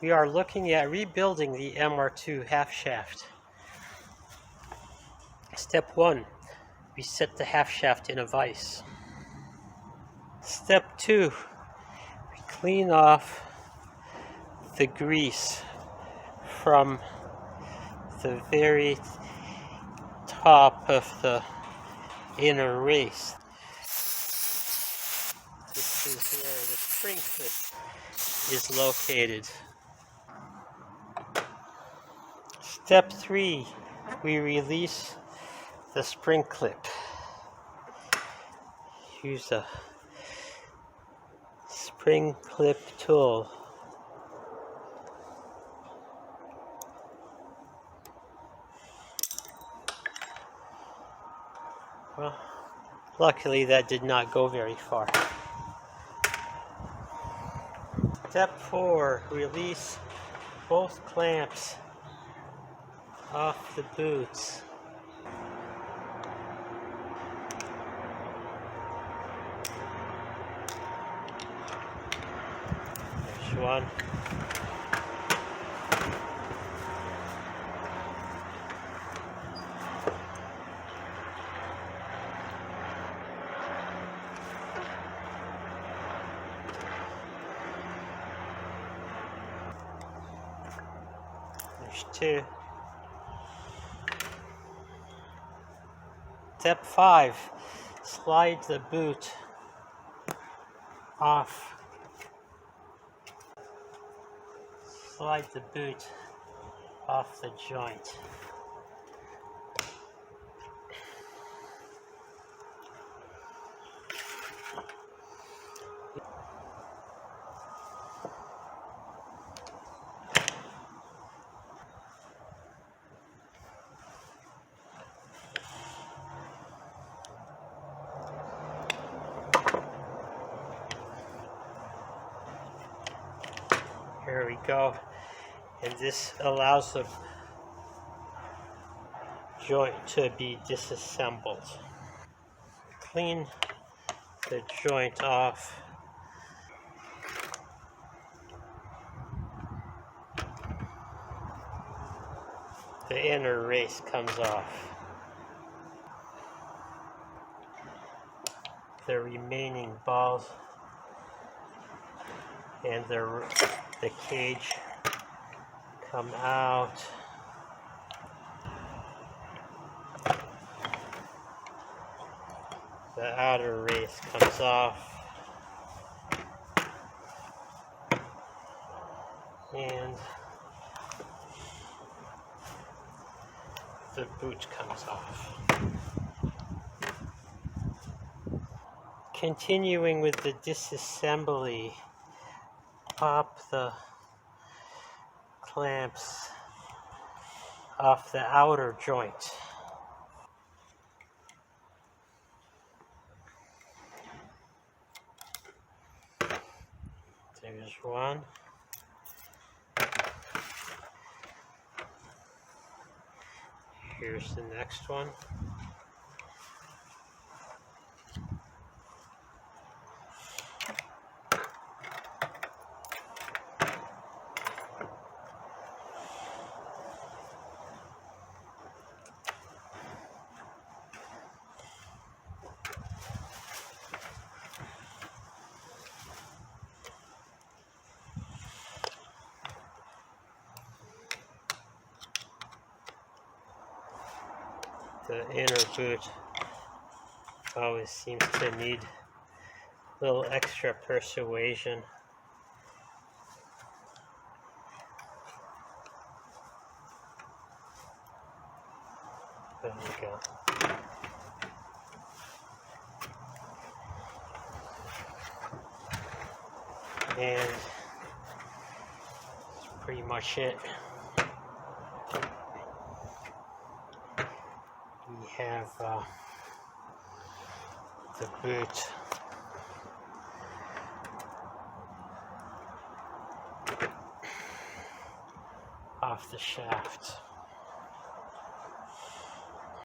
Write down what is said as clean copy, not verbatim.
we are looking at rebuilding the MR2 half shaft. Step 1, we set the half shaft in a vise. Step 2, we clean off the grease from the very top of the inner race. This is where the spring clip is located. Step 3, we release the spring clip. Use a spring clip tool. Well, luckily that did not go very far. Step 4, release both clamps off the boots. There's one. There's 2. Step 5, slide the boot off. Slide the boot off the joint. Here we go, and this allows the joint to be disassembled. Clean the joint off. The inner race comes off. The remaining balls and the cage come out. The outer race comes off. And the boot comes off. Continuing with the disassembly, pop the clamps off the outer joint. There's one. Here's the next one. The inner boot always seems to need a little extra persuasion. There we go. And that's pretty much it. We have the boot off the shaft.